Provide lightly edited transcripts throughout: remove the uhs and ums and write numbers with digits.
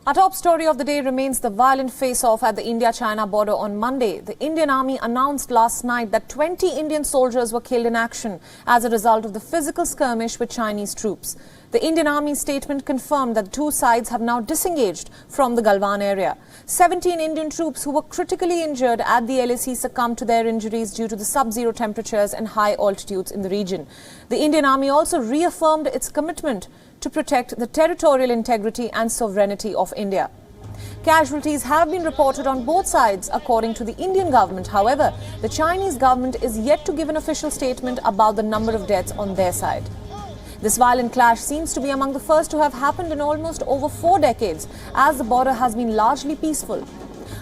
Our top story of the day remains the violent face-off at the India-China border on Monday. The Indian Army announced last night that 20 Indian soldiers were killed in action as a result of the physical skirmish with Chinese troops. The Indian Army statement confirmed that the two sides have now disengaged from the Galwan area. 17 Indian troops who were critically injured at the LAC succumbed to their injuries due to the sub-zero temperatures and high altitudes in the region. The Indian Army also reaffirmed its commitment to protect the territorial integrity and sovereignty of India. Casualties have been reported on both sides, according to the Indian government. However, the Chinese government is yet to give an official statement about the number of deaths on their side. This violent clash seems to be among the first to have happened in almost over 4 decades, as the border has been largely peaceful.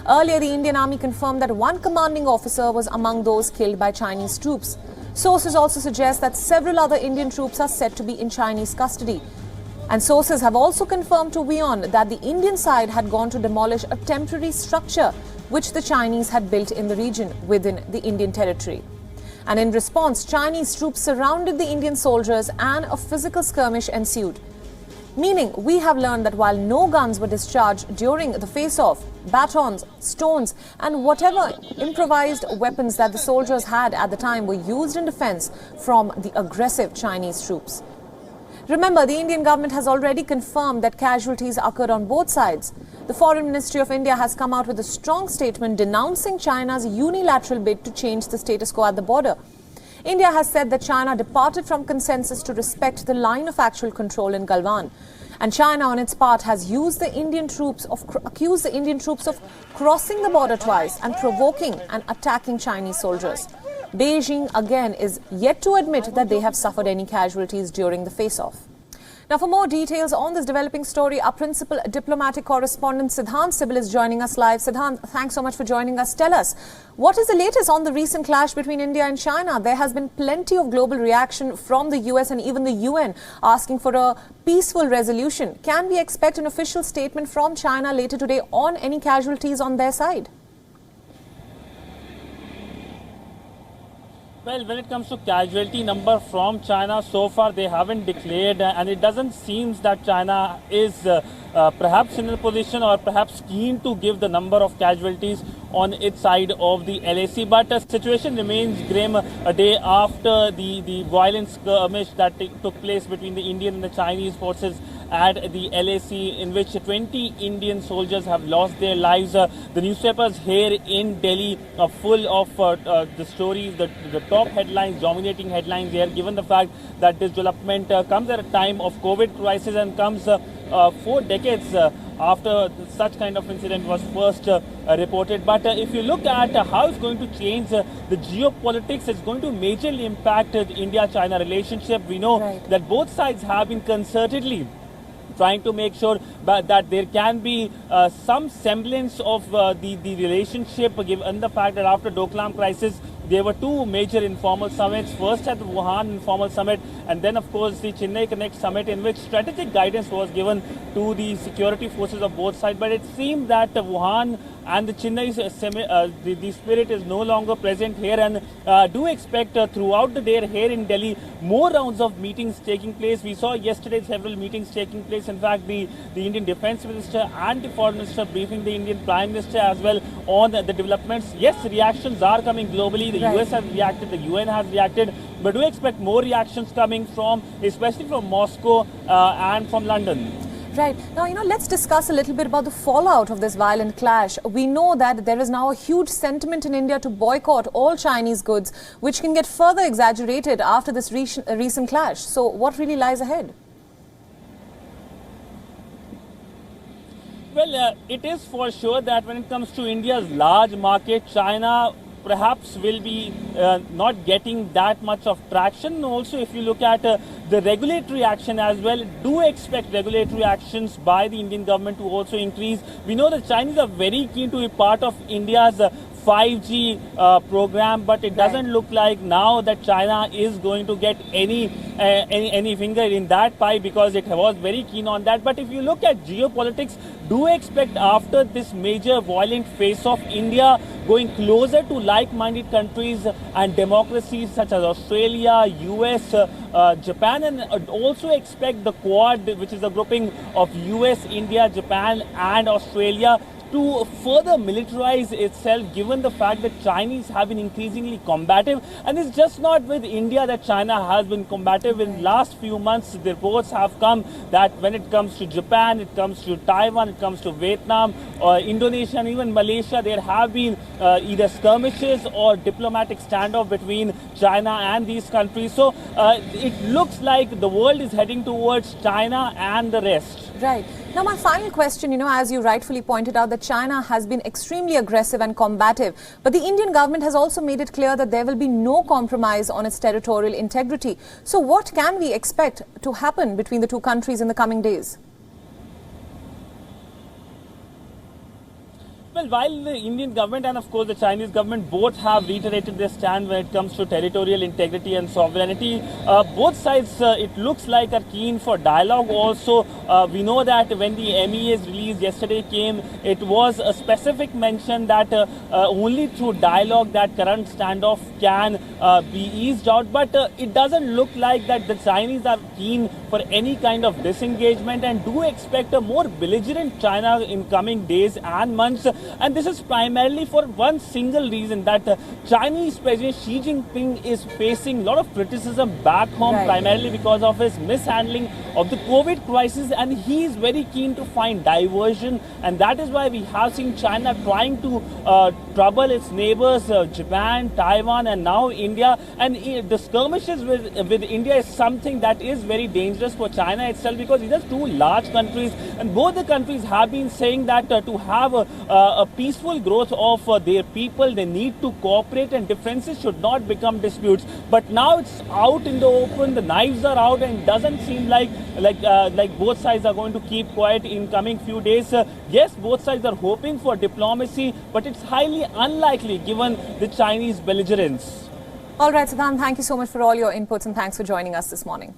Earlier, the Indian Army confirmed that one commanding officer was among those killed by Chinese troops. Sources also suggest that several other Indian troops are said to be in Chinese custody. And sources have also confirmed to WION that the Indian side had gone to demolish a temporary structure which the Chinese had built in the region within the Indian territory. And in response, Chinese troops surrounded the Indian soldiers and a physical skirmish ensued. Meaning, we have learned that while no guns were discharged during the face-off, batons, stones and whatever improvised weapons that the soldiers had at the time were used in defense from the aggressive Chinese troops. Remember, the Indian government has already confirmed that casualties occurred on both sides. The Foreign Ministry of India has come out with a strong statement denouncing China's unilateral bid to change the status quo at the border. India has said that China departed from consensus to respect the line of actual control in Galwan. And China, on its part, has accused the Indian troops of crossing the border twice and provoking and attacking Chinese soldiers. Beijing again is yet to admit that they have suffered any casualties during the face-off. Now, for more details on this developing story, our principal diplomatic correspondent Siddhant Sibal is joining us live. Siddhant, thanks so much for joining us. Tell us, what is the latest on the recent clash between India and China? There has been plenty of global reaction from the US and even the UN asking for a peaceful resolution. Can we expect an official statement from China later today on any casualties on their side? Well, when it comes to casualty number from China, so far they haven't declared, and it doesn't seem that China is perhaps in a position or perhaps keen to give the number of casualties on its side of the LAC. But the situation remains grim a day after the violent skirmish that took place between the Indian and the Chinese forces at the LAC, in which 20 Indian soldiers have lost their lives. The newspapers here in Delhi are full of the stories, the top headlines, dominating headlines here, given the fact that this development comes at a time of COVID crisis and comes 4 decades after such kind of incident was first reported. But if you look at how it's going to change the geopolitics, it's going to majorly impact the India-China relationship. We know that both sides have been concertedly trying to make sure that there can be some semblance of the relationship, given the fact that after Doklam crisis, there were 2 major informal summits. First at the Wuhan informal summit, and then of course the Chennai Connect summit, in which strategic guidance was given to the security forces of both sides. But it seemed that Wuhan and the Chennai the spirit is no longer present here, and do expect throughout the day here in Delhi more rounds of meetings taking place. We saw yesterday several meetings taking place. In fact, the Indian Defence Minister and the Foreign Minister briefing the Indian Prime Minister as well on the developments. Yes, reactions are coming globally. The US has reacted, the UN has reacted, but do expect more reactions coming from, especially from Moscow and from London. Right. Now, let's discuss a little bit about the fallout of this violent clash. We know that there is now a huge sentiment in India to boycott all Chinese goods, which can get further exaggerated after this recent clash. So what really lies ahead? Well, it is for sure that when it comes to India's large market, China perhaps will be not getting that much of traction. Also, if you look at the regulatory action as well, do expect regulatory actions by the Indian government to also increase. We know the Chinese are very keen to be part of India's 5G program, but it doesn't look like now that China is going to get any finger in that pie, because it was very keen on that. But if you look at geopolitics, do expect after this major violent face-off, India going closer to like-minded countries and democracies such as Australia, US, Japan, and also expect the Quad, which is a grouping of US, India, Japan and Australia, to further militarize itself, given the fact that Chinese have been increasingly combative. And it's just not with India that China has been combative. In last few months, the reports have come that when it comes to Japan, it comes to Taiwan, it comes to Vietnam, Indonesia and even Malaysia, there have been either skirmishes or diplomatic standoff between China and these countries. So it looks like the world is heading towards China and the rest. Right. Now, my final question, as you rightfully pointed out, that China has been extremely aggressive and combative. But the Indian government has also made it clear that there will be no compromise on its territorial integrity. So what can we expect to happen between the two countries in the coming days? Well, while the Indian government and of course the Chinese government both have reiterated their stand when it comes to territorial integrity and sovereignty, both sides, it looks like, are keen for dialogue also. We know that when the MEA's release yesterday came, it was a specific mention that only through dialogue that current standoff can be eased out. But it doesn't look like that the Chinese are keen for any kind of disengagement, and do expect a more belligerent China in coming days and months. And this is primarily for one single reason, that Chinese President Xi Jinping is facing a lot of criticism back home, primarily because of his mishandling of the COVID crisis, and he is very keen to find diversion, and that is why we have seen China trying to trouble its neighbors, Japan, Taiwan and now India. And the skirmishes with India is something that is very dangerous for China itself, because these are two large countries, and both the countries have been saying that to have a peaceful growth of their people, they need to cooperate and differences should not become disputes. But now it's out in the open, the knives are out, and it doesn't seem like both sides are going to keep quiet in coming few days. Yes, both sides are hoping for diplomacy, but it's highly unlikely given the Chinese belligerence. All right, Siddhant, thank you so much for all your inputs and thanks for joining us this morning.